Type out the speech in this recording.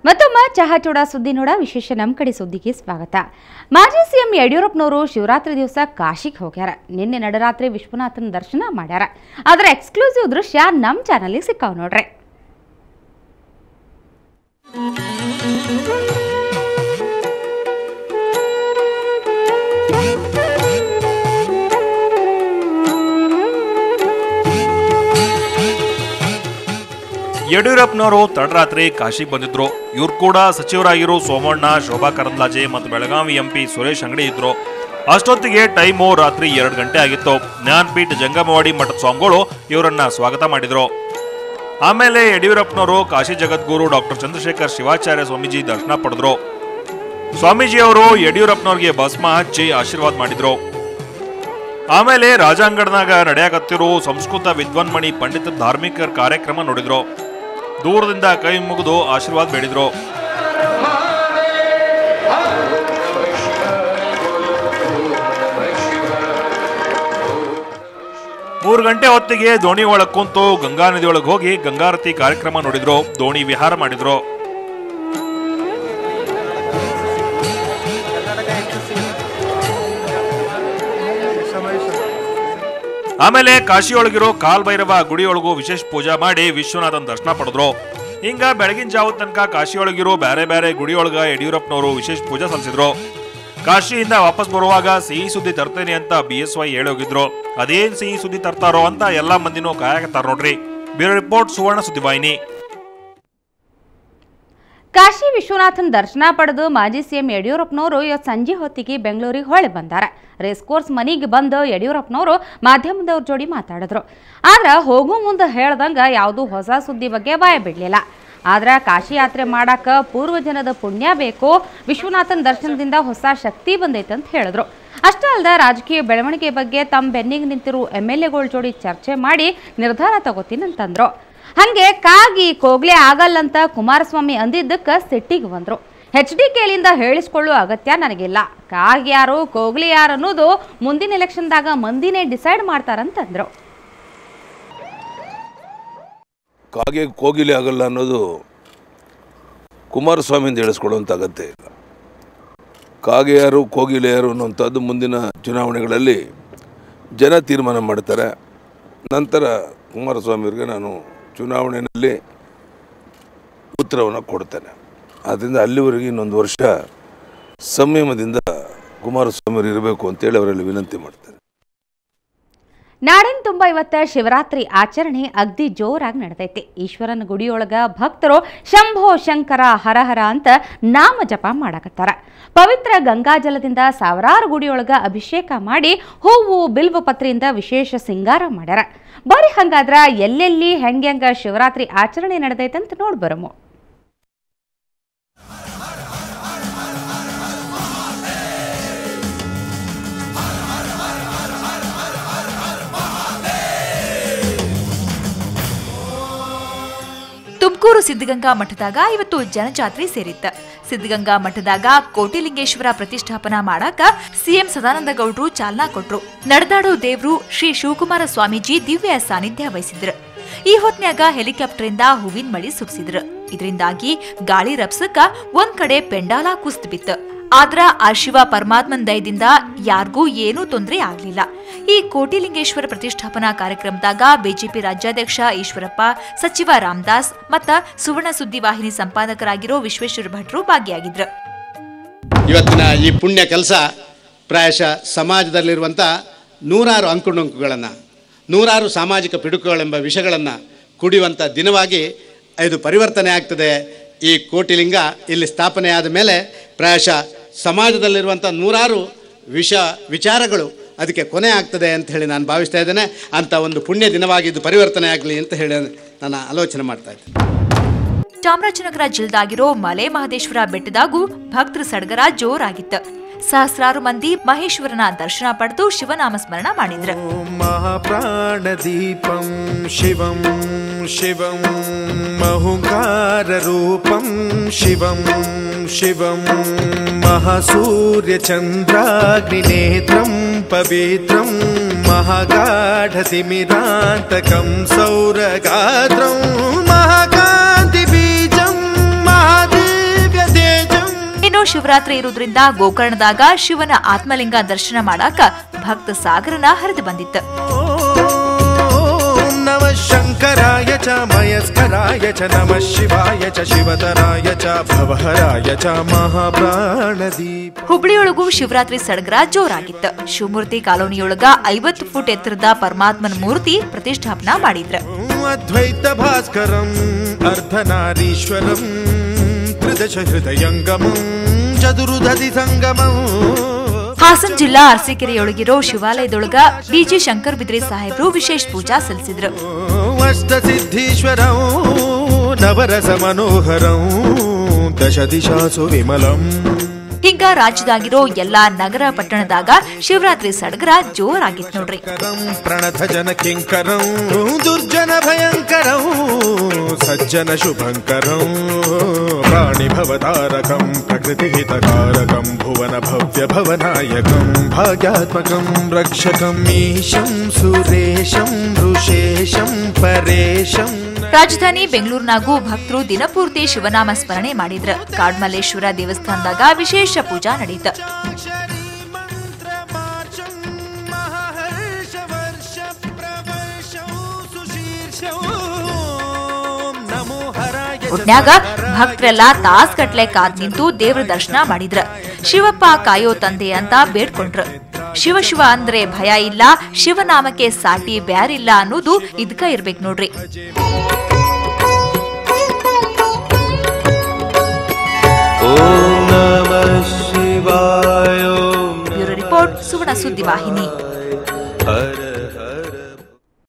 ಮತ್ತೊಮ್ಮೆ ಚಹಾ ಚೂಡ ಸುದ್ದಿ ನೋಡ ವಿಶೇಷ ನಮ್ಮ ಕಡೆ ಸುದ್ದಿಗೆ ಸ್ವಾಗತ. ಮಾಜಿ ಸಿಎಂ ಯಡಿಯೂರಪ್ಪನವರು ಶಿವರಾತ್ರಿ ದಿವಸ ಕಾಶಿಗೆ ಹೋಗ್ಯಾರ. ನಿನ್ನೆ ನಡರಾತ್ರಿ ವಿಶ್ವನಾಥನ ದರ್ಶನ ಮಾಡ್ಯಾರ. ಅದರ ಎಕ್ಸ್ಕ್ಲೂಸಿವ್ ದೃಶ್ಯ ನಮ್ಮ ಚಾನಲ್ಗೆ ಸಿಕ್ಕಾವ್ ನೋಡ್ರಿ. ಯಡಿಯೂರಪ್ಪನವರು ತಡರಾತ್ರಿ ಕಾಶಿಗೆ ಬಂದಿದ್ರು. ಇವ್ರು ಕೂಡ ಸಚಿವರಾಗಿರೋ ಸೋಮಣ್ಣ, ಶೋಭಾ ಕರಂದ್ಲಾಜೆ ಮತ್ತು ಬೆಳಗಾವಿ ಎಂಪಿ ಸುರೇಶ್ ಅಂಗಡಿ ಇದ್ರು. ಅಷ್ಟೊತ್ತಿಗೆ ಟೈಮು ರಾತ್ರಿ 2 ಗಂಟೆ ಆಗಿತ್ತು. ಜ್ಞಾನಪೀಠ ಜಂಗಮವಾಡಿ ಮಠದ ಸ್ವಾಮಿಗಳು ಇವರನ್ನ ಸ್ವಾಗತ ಮಾಡಿದ್ರು. ಆಮೇಲೆ ಯಡಿಯೂರಪ್ಪನವರು ಕಾಶಿ ಜಗದ್ಗುರು ಡಾಕ್ಟರ್ ಚಂದ್ರಶೇಖರ್ ಶಿವಾಚಾರ್ಯ ಸ್ವಾಮೀಜಿ ದರ್ಶನ ಪಡೆದ್ರು. ಸ್ವಾಮೀಜಿ ಅವರು ಯಡಿಯೂರಪ್ಪನವ್ರಿಗೆ ಭಸ್ಮ ಹಚ್ಚಿ ಆಶೀರ್ವಾದ ಮಾಡಿದ್ರು. ಆಮೇಲೆ ರಾಜಾಂಗಣದಾಗ ನಡೆಯಕತ್ತಿರೋ ಸಂಸ್ಕೃತ ವಿದ್ವಾನ್ಮಣಿ ಪಂಡಿತ ಧಾರ್ಮಿಕ ಕಾರ್ಯಕ್ರಮ ನೋಡಿದ್ರು. ದೂರದಿಂದ ಕೈ ಮುಗಿದು ಆಶೀರ್ವಾದ ಬೇಡಿದ್ರು. ಮೂರು ಗಂಟೆ ಹೊತ್ತಿಗೆ ದೋಣಿ ಒಳಗೆ ಕುಂತು ಗಂಗಾ ನದಿ ಒಳಗೆ ಹೋಗಿ ಗಂಗಾರತಿ ಕಾರ್ಯಕ್ರಮ ನೋಡಿದ್ರು. ದೋಣಿ ವಿಹಾರ ಮಾಡಿದ್ರು. ಆಮೇಲೆ ಕಾಶಿಯೊಳಗಿರೋ ಕಾಲ್ಭೈರವ ಗುಡಿಯೊಳಗೂ ವಿಶೇಷ ಪೂಜಾ ಮಾಡಿ ವಿಶ್ವನಾಥನ್ ದರ್ಶನ ಪಡೆದ್ರು. ಹಿಂಗ ಬೆಳಗಿನ ಜಾವ ತನಕ ಕಾಶಿಯೊಳಗಿರೋ ಬೇರೆ ಬೇರೆ ಗುಡಿಯೊಳಗ ಯಡಿಯೂರಪ್ಪನವರು ವಿಶೇಷ ಪೂಜಾ ಸಲ್ಲಿಸಿದ್ರು. ಕಾಶಿಯಿಂದ ವಾಪಸ್ ಬರುವಾಗ ಸಿಹಿ ಸುದ್ದಿ ತರ್ತೇನೆ ಅಂತ BSY ಹೇಳೋಗಿದ್ರು. ಅದೇನ್ ಸಿಹಿ ಸುದ್ದಿ ತರ್ತಾರೋ ಅಂತ ಎಲ್ಲಾ ಮಂದಿನೂ ಕಾಯಕತ್ತಾರ ನೋಡ್ರಿ. ಬ್ಯೂರೋ ರಿಪೋರ್ಟ್, ಸುವರ್ಣ ಸುದ್ದಿವಾಹಿನಿ. ಕಾಶಿ ವಿಶ್ವನಾಥನ್ ದರ್ಶನ ಪಡೆದು ಮಾಜಿ ಸಿಎಂ ಯಡಿಯೂರಪ್ಪನವರು ಇವತ್ತು ಸಂಜೆ ಹೊತ್ತಿಗೆ ಬೆಂಗಳೂರಿಗೆ ಹೊಳೆ ಬಂದಾರ. ರೇಸ್ ಕೋರ್ಸ್ ಮನೆಗೆ ಬಂದು ಯಡಿಯೂರಪ್ಪನವರು ಮಾಧ್ಯಮದವ್ರ ಜೋಡಿ ಮಾತಾಡಿದ್ರು. ಆದ್ರೆ ಹೋಗೋ ಮುಂದೆ ಹೇಳ್ದಂಗ ಯಾವುದೂ ಹೊಸ ಸುದ್ದಿ ಬಗ್ಗೆ ಬಾಯ ಬಿಡಲಿಲ್ಲ. ಆದ್ರೆ ಕಾಶಿ ಯಾತ್ರೆ ಮಾಡಾಕ ಪೂರ್ವಜನದ ಪುಣ್ಯ ಬೇಕು, ವಿಶ್ವನಾಥನ್ ದರ್ಶನದಿಂದ ಹೊಸ ಶಕ್ತಿ ಬಂದೈತೆ ಅಂತ ಹೇಳಿದ್ರು. ಅಷ್ಟೇ ಅಲ್ಲದೆ ರಾಜಕೀಯ ಬೆಳವಣಿಗೆ ಬಗ್ಗೆ ತಮ್ಮ ಬೆನ್ನಿಗೆ ನಿಂತಿರೋ MLAಗಳ ಜೋಡಿ ಚರ್ಚೆ ಮಾಡಿ ನಿರ್ಧಾರ ತಗೋತೀನಿ ಅಂತಂದ್ರು. ಹಂಗೆ ಕಾಗಿ ಕೋಗ್ಲೆ ಆಗಲ್ಲಂತ ಕುಮಾರಸ್ವಾಮಿ ಅಂದಿದ್ದಕ್ಕೆ ಸಿಟ್ಟಿಗೆ ಬಂದ್ರು. HDKಲಿಂದ ಹೇಳಿಸ್ಕೊಳ್ಳೋ ಅಗತ್ಯ ನನಗಿಲ್ಲ, ಕಾಗಿ ಯಾರು ಕೋಗ್ಲಿ ಯಾರು ಅನ್ನೋದು ಮುಂದಿನ ಎಲೆಕ್ಷನ್ದಾಗ ಮಂದಿನೇ ಡಿಸೈಡ್ ಮಾಡ್ತಾರಂತಂದ್ರು. ಕಾಗೆ ಕೋಗಿಲೆ ಆಗಲ್ಲ ಅನ್ನೋದು ಕುಮಾರಸ್ವಾಮಿಯಿಂದ ಹೇಳಿಸ್ಕೊಳ್ಳುವಂಥ ಅಗತ್ಯ ಇಲ್ಲ. ಕಾಗೆ ಯಾರು ಕೋಗಿಲೆ ಯಾರು ಅನ್ನುವಂಥದ್ದು ಮುಂದಿನ ಚುನಾವಣೆಗಳಲ್ಲಿ ಜನ ತೀರ್ಮಾನ ಮಾಡ್ತಾರೆ. ನಂತರ ಕುಮಾರಸ್ವಾಮಿಯವ್ರಿಗೆ ನಾನು ಚುನಾವಣೆಯಲ್ಲಿ ಉತ್ತರವನ್ನು ಕೊಡ್ತೇನೆ. ಆದ್ದರಿಂದ ಅಲ್ಲಿವರೆಗೆ ಇನ್ನೊಂದು ವರ್ಷ ಸಂಯಮದಿಂದ ಕುಮಾರಸ್ವಾಮಿಯವರು ಇರಬೇಕು ಅಂತೇಳಿ ಅವರಲ್ಲಿ ವಿನಂತಿ ಮಾಡ್ತೇನೆ. ನಾಡಿನ ತುಂಬ ಇವತ್ತು ಶಿವರಾತ್ರಿ ಆಚರಣೆ ಅಗ್ದಿ ಜೋರಾಗಿ ನಡೆದೈತಿ. ಈಶ್ವರನ ಗುಡಿಯೊಳಗ ಭಕ್ತರು ಶಂಭೋ ಶಂಕರ ಹರಹರ ಅಂತ ನಾಮ ಜಪ ಮಾಡಕತ್ತಾರ. ಪವಿತ್ರ ಗಂಗಾಜಲದಿಂದ ಸಾವಿರಾರು ಗುಡಿಯೊಳಗ ಅಭಿಷೇಕ ಮಾಡಿ ಹೂವು ಬಿಲ್ವ ಪತ್ರೆಯಿಂದ ವಿಶೇಷ ಸಿಂಗಾರ ಮಾಡ್ಯಾರ. ಬರೀ ಹಂಗಾದ್ರ ಎಲ್ಲೆಲ್ಲಿ ಹೆಂಗ ಶಿವರಾತ್ರಿ ಆಚರಣೆ ನಡೆದೈತೆ ಅಂತ ನೋಡ್ಬರಮು. ತುಮಕೂರು ಸಿದ್ಧಗಂಗಾ ಮಠದಾಗ ಇವತ್ತು ಜನಜಾತ್ರೆ ಸೇರಿತ್ತ. ಸಿದ್ಧಗಂಗಾ ಮಠದಾಗ ಕೋಟಿಲಿಂಗೇಶ್ವರ ಪ್ರತಿಷ್ಠಾಪನಾ ಮಾಡಾಕ ಸಿಎಂ ಸದಾನಂದ ಗೌಡ್ರು ಚಾಲನಾ ಕೊಟ್ರು. ನಡೆದಾಡೋ ದೇವ್ರು ಶ್ರೀ ಶಿವಕುಮಾರ ಸ್ವಾಮೀಜಿ ದಿವ್ಯ ಸಾನ್ನಿಧ್ಯ ವಹಿಸಿದ್ರು. ಈ ಹೊತ್ನ್ಯಾಗ ಹೆಲಿಕಾಪ್ಟರ್ ಇಂದ ಹೂವಿನ ಮಳಿ ಸುರಿಸಿದ್ರು. ಇದರಿಂದಾಗಿ ಗಾಳಿ ರಪ್ಸಕ್ಕ ಒಂದ್ ಕಡೆ ಪೆಂಡಾಲ ಕುಸ್ತ್ ಬಿತ್ತು. ಆದ್ರ ಆ ಶಿವ ಪರಮಾತ್ಮನ್ ದಯದಿಂದ ಯಾರಿಗೂ ಏನೂ ತೊಂದರೆ ಆಗ್ಲಿಲ್ಲ. ಈ ಕೋಟಿಲಿಂಗೇಶ್ವರ ಪ್ರತಿಷ್ಠಾಪನಾ ಕಾರ್ಯಕ್ರಮದಾಗ ಬಿಜೆಪಿ ರಾಜ್ಯಾಧ್ಯಕ್ಷ ಈಶ್ವರಪ್ಪ, ಸಚಿವ ರಾಮದಾಸ್ ಮತ್ತ ಸುವರ್ಣ ಸುದ್ದಿವಾಹಿನಿ ಸಂಪಾದಕರಾಗಿರೋ ವಿಶ್ವೇಶ್ವರ ಭಟ್ರು ಭಾಗಿಯಾಗಿದ್ರು. ಇವತ್ತಿನ ಈ ಪುಣ್ಯ ಕೆಲಸ ಪ್ರಾಯಶಃ ಸಮಾಜದಲ್ಲಿರುವಂಥ ನೂರಾರು ಅಂಕುಡೊಂಕುಗಳನ್ನು, ನೂರಾರು ಸಾಮಾಜಿಕ ಪಿಡುಕುಗಳೆಂಬ ವಿಷಯಗಳನ್ನು ಕುಡಿಯುವಂಥ ದಿನವಾಗಿ ಇದು ಪರಿವರ್ತನೆ ಆಗ್ತದೆ. ಈ ಕೋಟಿಲಿಂಗ ಇಲ್ಲಿ ಸ್ಥಾಪನೆಯಾದ ಮೇಲೆ ಪ್ರಾಯಶಃ ಸಮಾಜದಲ್ಲಿರುವಂಥ ನೂರಾರು ವಿಚಾರಗಳು ಅದಕ್ಕೆ ಕೊನೆ ಆಗ್ತದೆ ಅಂತ ಹೇಳಿ ನಾನು ಭಾವಿಸ್ತಾ ಇದ್ದೇನೆ. ಅಂಥ ಒಂದು ಪುಣ್ಯ ದಿನವಾಗಿದ್ದು ಪರಿವರ್ತನೆ ಆಗಲಿ ಅಂತ ಹೇಳಿ ನಾನು ಆಲೋಚನೆ ಮಾಡ್ತಾ ಇದ್ದೆ. ಚಾಮರಾಜನಗರ ಜಿಲ್ಲೆದಾಗಿರೋ ಮಲೆ ಮಹದೇಶ್ವರ ಬೆಟ್ಟದಾಗೂ ಭಕ್ತರ ಸಡಗರ ಜೋರಾಗಿತ್ತು. ಸಹಸ್ರಾರು ಮಂದಿ ಮಹೇಶ್ವರನ ದರ್ಶನ ಪಡೆದು ಶಿವನಾಮ ಸ್ಮರಣ ಮಾಡಿದ್ರು. ಮಹಾಪ್ರಾಣ ದೀಪಂ ಶಿವಂ ಶಿವಂ ಮಹುಂಕಾರ ರೂಪಂ ಶಿವಂ ಶಿವಂ ಮಹಾಸೂರ್ಯ ಚಂದ್ರಾಗ್ನಿ ನೇತ್ರಂ ಪವಿತ್ರಂ ಶಿವರಾತ್ರಿ ಇರುವುದರಿಂದ ಗೋಕರ್ಣದಾಗ ಶಿವನ ಆತ್ಮಲಿಂಗ ದರ್ಶನ ಮಾಡಾಕ ಭಕ್ತ ಸಾಗರನ ಹರಿದು ಬಂದಿತ್ತು. ನಮಃ ಶಂಕರಾಯ ಚ ಮಯಸ್ಕರಾಯ ಚ ನಮಃ ಶಿವಾಯ ಚ ಶಿವತರಾಯ ಚ ಭವಹರಾಯ ಚ ಮಹಾಪ್ರಾಣದೀಪ. ಹುಬ್ಳಿಯೊಳಗೂ ಶಿವರಾತ್ರಿ ಸಡಗರ ಜೋರಾಗಿತ್ತು. ಶಿವಮೂರ್ತಿ ಕಾಲೋನಿಯೊಳಗ 50 ಫುಟ್ ಎತ್ತರದ ಪರಮಾತ್ಮನ ಮೂರ್ತಿ ಪ್ರತಿಷ್ಠಾಪನಾ ಮಾಡಿದ್ರ. ಅದ್ವೈತ ಭಾಸ್ಕರಂ ಅರ್ಧನಾರೀಶ್ವರಂ ತ್ರಿದಶ ಹೃದಯಂಗಮಂ ಚತುರ್ಧದಿ ಸಂಗಮಂ. ಹಾಸನ ಜಿಲ್ಲಾ ಅರಸೀಕೆರೆಯೊಳಗಿರೋ ಶಿವಾಲಯದೊಳಗ ಡಿಜಿ ಶಂಕರ್ ಬಿದ್ರಿ ಸಾಹೇಬ್ರು ವಿಶೇಷ ಪೂಜಾ ಸಲ್ಲಿಸಿದ್ರು. ಅಷ್ಟ ಸಿದ್ಧೀಶ್ವರಂ ನವರಸ ಮನೋಹರಂ ದಶ ದಿಶಾಸು ವಿಮಲಂ. ಹಿಂಗ ರಾಜ್ಯದಾಗಿರೋ ಎಲ್ಲಾ ನಗರ ಪಟ್ಟಣದಾಗ ಶಿವರಾತ್ರಿ ಸಡಗರ ಜೋರಾಗಿತ್ತು ನೋಡ್ರಿ. ಪ್ರಣಥ ಜನ ಕಿಂಕರಂ ದುರ್ಜನ ಭಯಂಕರಂ ಸಜ್ಜನ ಶುಭಂಕರಂ ಪ್ರಾಣಿ ಭವತಾರಕಂ ಪ್ರಕೃತಿ ಹಿತಕಾರಕಂ ಭುವನ ಭವ್ಯ ಭವನಾಯಕಂ ಭಾಗ್ಯಾತ್ಮಕಂ ರಕ್ಷಕಂ ಈಶಂ ಸುರೇಶಂ ಋಷೇಶಂ ಪರೇಶಂ. ರಾಜಧಾನಿ ಬೆಂಗಳೂರಿನಾಗೂ ಭಕ್ತರು ದಿನಪೂರ್ತಿ ಶಿವನಾಮ ಸ್ಮರಣೆ ಮಾಡಿದ್ರ. ಕಾಡ್ಮಲ್ಲೇಶ್ವರ ದೇವಸ್ಥಾನದಾಗ ವಿಶೇಷ ಪೂಜಾ ನಡೆಯಿತು. ಒಟ್ನ್ಯಾಗ ಭಕ್ತರೆಲ್ಲ ತಾಸ್ಗಟ್ಲೆ ಕಾದ್ ನಿಂತು ದೇವ್ರ ದರ್ಶನ ಮಾಡಿದ್ರ. ಶಿವಪ್ಪ ಕಾಯೋ ತಂದೆ ಅಂತ ಬೇಡ್ಕೊಂಡ್ರ. ಶಿವ ಶಿವ ಅಂದ್ರೆ ಭಯ ಇಲ್ಲ, ಶಿವನಾಮಕ್ಕೆ ಸಾಟಿ ಬ್ಯಾರಿಲ್ಲ ಅನ್ನೋದು ಇದಕ್ಕ ಇರ್ಬೇಕು ನೋಡ್ರಿ. ಬ್ಯೂರೋ ರಿಪೋರ್ಟ್ ಸುವರ್ಣ ಸುದ್ದಿ ವಾಹಿನಿ.